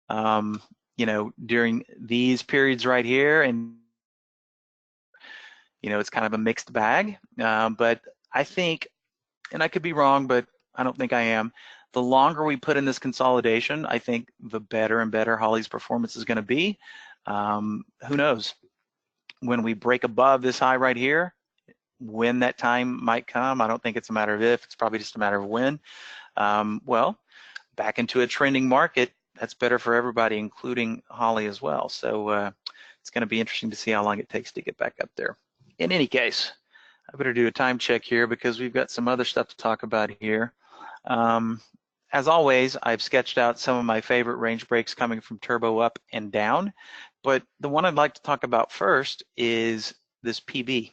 B: during these periods right here, and it's kind of a mixed bag, but I think, and I could be wrong, but I don't think I am, the longer we put in this consolidation, I think the better and better Holly's performance is going to be. Who knows? When we break above this high right here, when that time might come, I don't think it's a matter of if, it's probably just a matter of when. Well, back into a trending market, that's better for everybody, including Holly as well. So it's going to be interesting to see how long it takes to get back up there. In any case, I better do a time check here because we've got some other stuff to talk about here. As always, I've sketched out some of my favorite range breaks coming from turbo up and down, but the one I'd like to talk about first is this PB,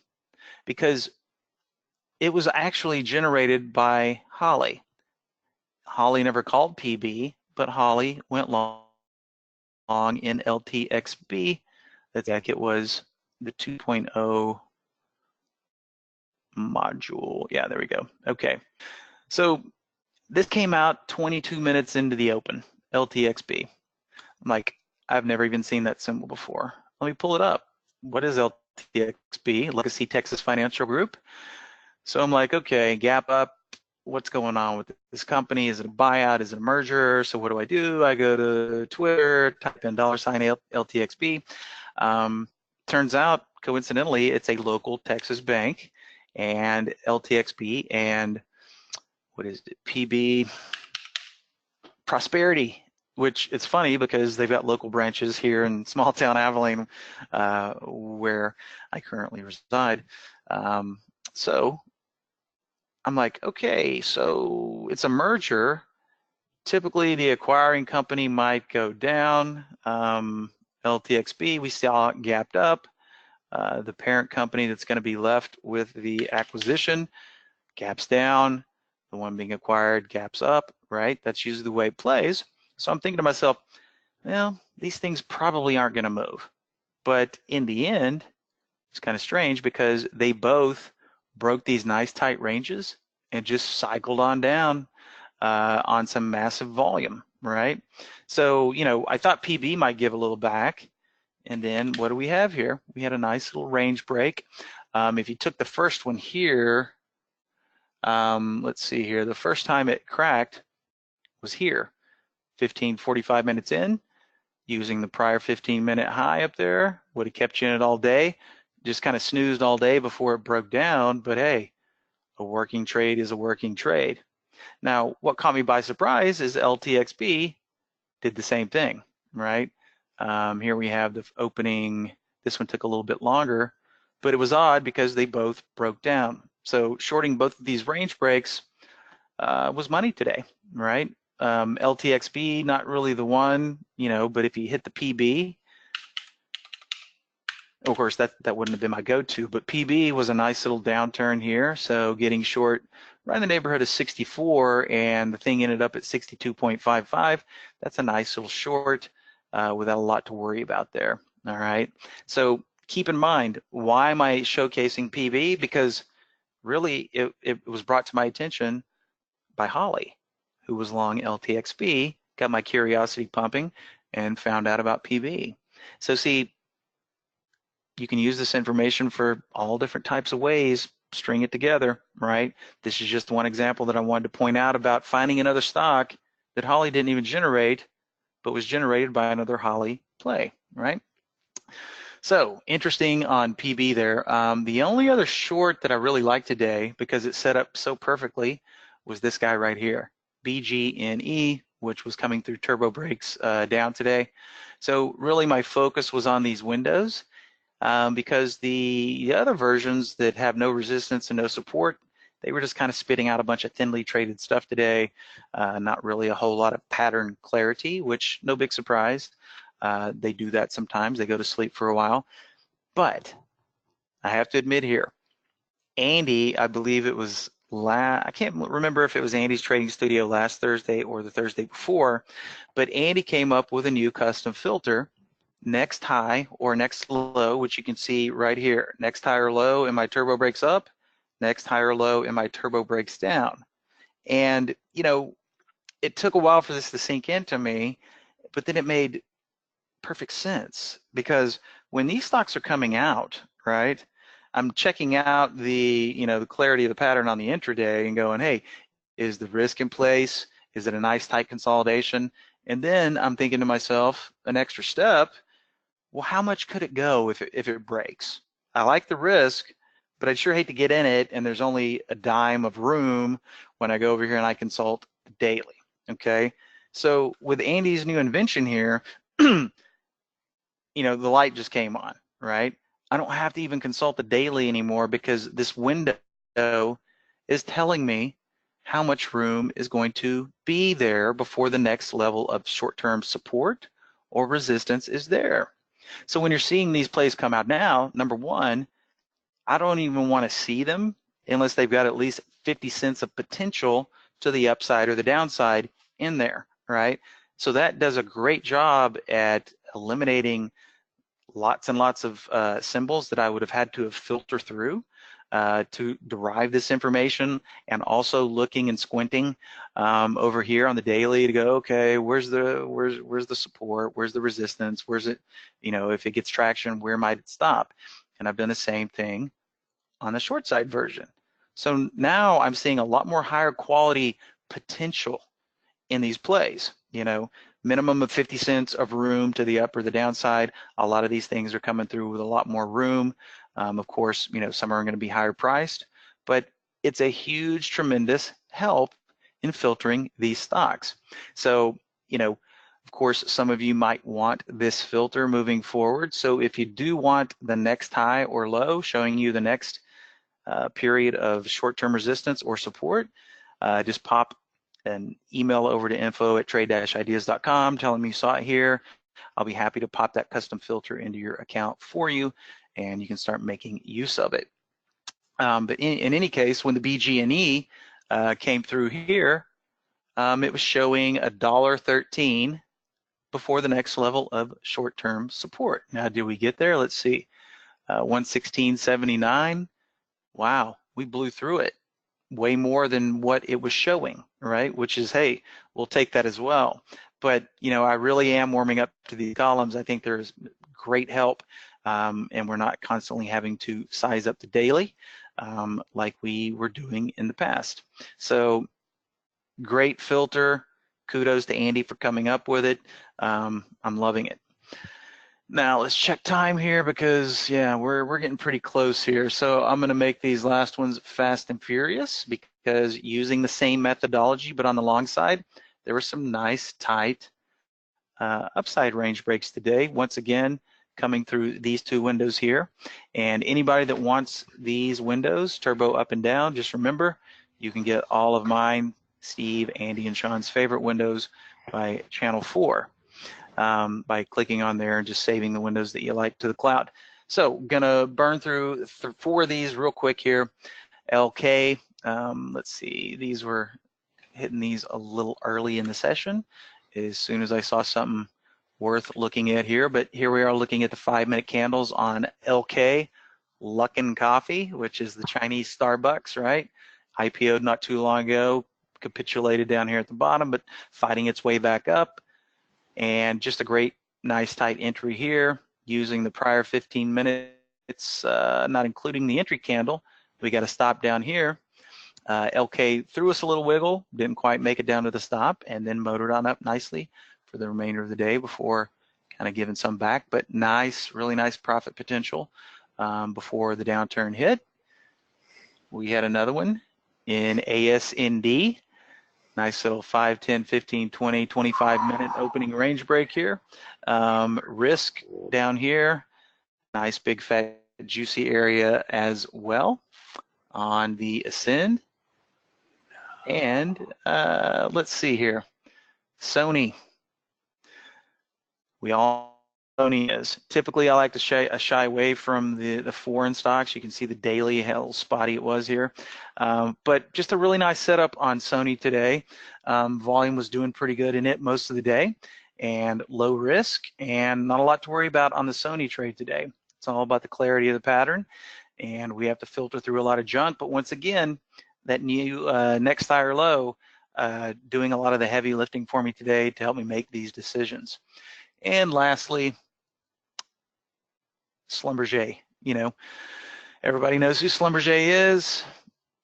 B: because it was actually generated by Holly. Holly never called PB, but Holly went long in LTXB. That's like it was the 2.0 module. Yeah, there we go. Okay. So this came out 22 minutes into the open, LTXB. I'm like, I've never even seen that symbol before. Let me pull it up. What is LTXB? Legacy Texas Financial Group. So I'm like, okay, gap up, what's going on with this company? Is it a buyout? Is it a merger? So what do? I go to Twitter, type in $LTXB. Turns out, coincidentally, it's a local Texas bank, and LTXB and what is it, PB Prosperity, which it's funny because they've got local branches here in small town Abilene, where I currently reside. So I'm like, okay, so it's a merger. Typically, the acquiring company might go down. LTXB, we saw it gapped up. The parent company that's going to be left with the acquisition gaps down. The one being acquired gaps up, right? That's usually the way it plays. So I'm thinking to myself, well, these things probably aren't going to move. But in the end, it's kind of strange because they both broke these nice tight ranges and just cycled on down on some massive volume, right? So, I thought PB might give a little back. And then what do we have here? We had a nice little range break. If you took the first one here, let's see here, the first time it cracked was here, 45 minutes in, using the prior 15-minute high up there, would have kept you in it all day, just kind of snoozed all day before it broke down, but hey, a working trade is a working trade. Now, what caught me by surprise is LTXB did the same thing, right? Here we have the opening. This one took a little bit longer, but it was odd because they both broke down. So shorting both of these range breaks was money today, right? LTXB, not really the one, but if you hit the PB, of course, that wouldn't have been my go-to, but PB was a nice little downturn here. So getting short right in the neighborhood of 64, and the thing ended up at 62.55. That's a nice little short without a lot to worry about there. All right. So keep in mind, why am I showcasing PB? Because really, it was brought to my attention by Holly, who was long LTXB, got my curiosity pumping, and found out about PB. So see, you can use this information for all different types of ways, string it together, right? This is just one example that I wanted to point out about finding another stock that Holly didn't even generate, but was generated by another Holly play, right? So interesting on PB there. The only other short that I really like today, because it set up so perfectly, was this guy right here, BGNE, which was coming through turbo breaks down today. So really my focus was on these windows. Because the other versions that have no resistance and no support, they were just kind of spitting out a bunch of thinly traded stuff today, not really a whole lot of pattern clarity, which no big surprise. They do that sometimes. They go to sleep for a while. But I have to admit here, Andy, I believe it was I can't remember if it was Andy's trading studio last Thursday or the Thursday before, but Andy came up with a new custom filter, next high or next low, which you can see right here. Next high or low and my turbo breaks up, next high or low and my turbo breaks down. And, it took a while for this to sink into me, but then it made perfect sense because when these stocks are coming out, right, I'm checking out the clarity of the pattern on the intraday and going, hey, is the risk in place? Is it a nice tight consolidation? And then I'm thinking to myself, an extra step, well, how much could it go if it breaks? I like the risk, but I'd sure hate to get in it and there's only a dime of room when I go over here and I consult daily, okay? So with Andy's new invention here, the light just came on, right? I don't have to even consult the daily anymore because this window is telling me how much room is going to be there before the next level of short-term support or resistance is there. So when you're seeing these plays come out now, number one, I don't even want to see them unless they've got at least 50 cents of potential to the upside or the downside in there, right? So that does a great job at eliminating lots and lots of symbols that I would have had to have filtered through to derive this information, and also looking and squinting over here on the daily to go, okay, where's the support, where's the resistance, where's it, if it gets traction, where might it stop? And I've done the same thing on the short side version. So now I'm seeing a lot more higher quality potential in these plays. Minimum of 50 cents of room to the up or the downside. A lot of these things are coming through with a lot more room. Of course, some are going to be higher priced, but it's a huge, tremendous help in filtering these stocks. So, of course, some of you might want this filter moving forward. So if you do want the next high or low showing you the next period of short-term resistance or support, just pop an email over to info@trade-ideas.com telling me you saw it here. I'll be happy to pop that custom filter into your account for you, and you can start making use of it. But in any case, when the BG&E came through here, it was showing $1.13 before the next level of short-term support. Now, did we get there? Let's see. 116.79. Wow, we blew through it way more than what it was showing, right? Which is, hey, we'll take that as well. But, I really am warming up to these columns. I think there's great help, and we're not constantly having to size up the daily like we were doing in the past. So great filter. Kudos to Andy for coming up with it. I'm loving it. Now let's check time here because yeah, we're getting pretty close here. So I'm going to make these last ones fast and furious because using the same methodology, but on the long side, there were some nice tight upside range breaks today. Once again, coming through these two windows here. And anybody that wants these windows, turbo up and down, just remember, you can get all of mine, Steve, Andy, and Sean's favorite windows by channel 4. By clicking on there and just saving the windows that you like to the cloud. So gonna burn through 4 of these real quick here. LK, let's see, these were hitting these a little early in the session as soon as I saw something worth looking at here, but here we are looking at the 5-minute candles on LK, Luckin Coffee, which is the Chinese Starbucks, right? IPO'd not too long ago, capitulated down here at the bottom, but fighting its way back up. And just a great, nice tight entry here using the prior 15 minutes, not including the entry candle. We got a stop down here. LK threw us a little wiggle, didn't quite make it down to the stop, and then motored on up nicely for the remainder of the day before kind of giving some back, but nice, really nice profit potential before the downturn hit. We had another one in ASND. Nice little 5, 10, 15, 20, 25-minute opening range break here. Risk down here. Nice big fat juicy area as well on the ascend. And let's see here. Sony. We all Sony is. Typically, I like to shy away from the foreign stocks. You can see the daily, how spotty it was here. But just a really nice setup on Sony today. Volume was doing pretty good in it most of the day and low risk and not a lot to worry about on the Sony trade today. It's all about the clarity of the pattern and we have to filter through a lot of junk. But once again, that new next higher low doing a lot of the heavy lifting for me today to help me make these decisions. And lastly, Schlumberger. Everybody knows who Schlumberger is.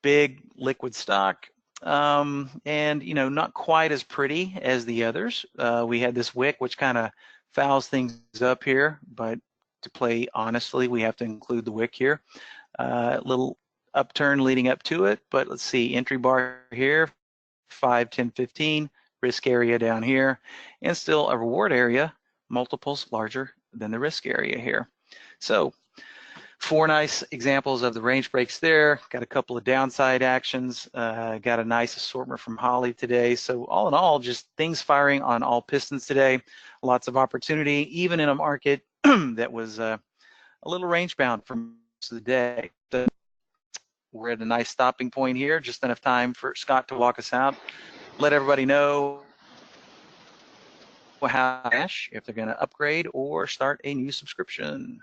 B: Big liquid stock, and not quite as pretty as the others. We had this wick, which kind of fouls things up here, but to play honestly, we have to include the wick here. Little upturn leading up to it, but let's see, entry bar here, 5, 10, 15, risk area down here, and still a reward area, multiples larger than the risk area here. So 4 nice examples of the range breaks there. Got a couple of downside actions. Got a nice assortment from Holly today. So all in all, just things firing on all pistons today. Lots of opportunity, even in a market that was a little range bound for most of the day. But we're at a nice stopping point here. Just enough time for Scott to walk us out. Let everybody know how if they're going to upgrade or start a new subscription.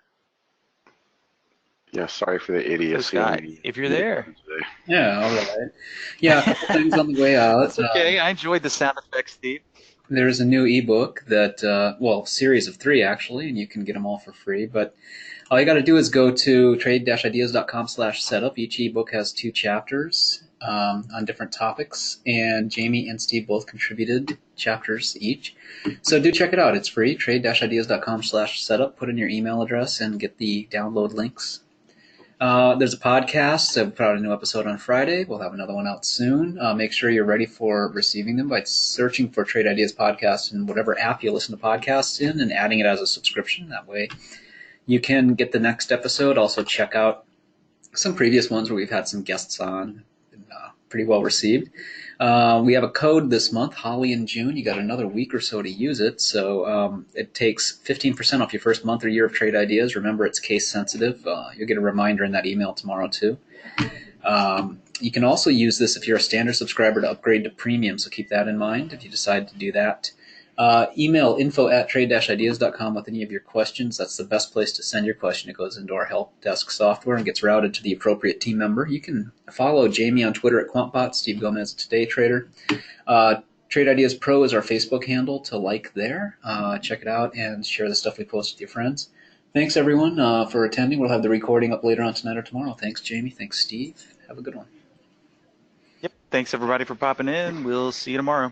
C: Yeah, sorry for the idiocy.
B: So Scott, if you're there.
A: Yeah, all right. Yeah, a couple things on the way out.
B: That's okay. I enjoyed the sound effects, Steve.
A: there's a new ebook that, well, series of 3 actually, and you can get them all for free. But all you got to do is go to trade-ideas.com/setup. Each ebook has 2 chapters on different topics, and Jamie and Steve both contributed chapters each. So do check it out. It's free. Trade-ideas.com/setup. Put in your email address and get the download links. There's a podcast. So we put out a new episode on Friday. We'll have another one out soon. Make sure you're ready for receiving them by searching for Trade Ideas Podcast in whatever app you listen to podcasts in and adding it as a subscription. That way you can get the next episode. Also check out some previous ones where we've had some guests on. Pretty well received. We have a code this month, Holly in June. You got another week or so to use it. So it takes 15% off your first month or year of Trade Ideas. Remember, it's case sensitive. You'll get a reminder in that email tomorrow too. You can also use this if you're a standard subscriber to upgrade to premium. So keep that in mind if you decide to do that. Email info@trade-ideas.com with any of your questions. That's the best place to send your question. It goes into our help desk software and gets routed to the appropriate team member. You can follow Jamie on Twitter at QuantBot, Steve Gomez at Today Trader. Trade Ideas Pro is our Facebook handle to like there. Check it out and share the stuff we post with your friends. Thanks, everyone, for attending. We'll have the recording up later on tonight or tomorrow. Thanks, Jamie. Thanks, Steve. Have a good one.
B: Yep. Thanks, everybody, for popping in. We'll see you tomorrow.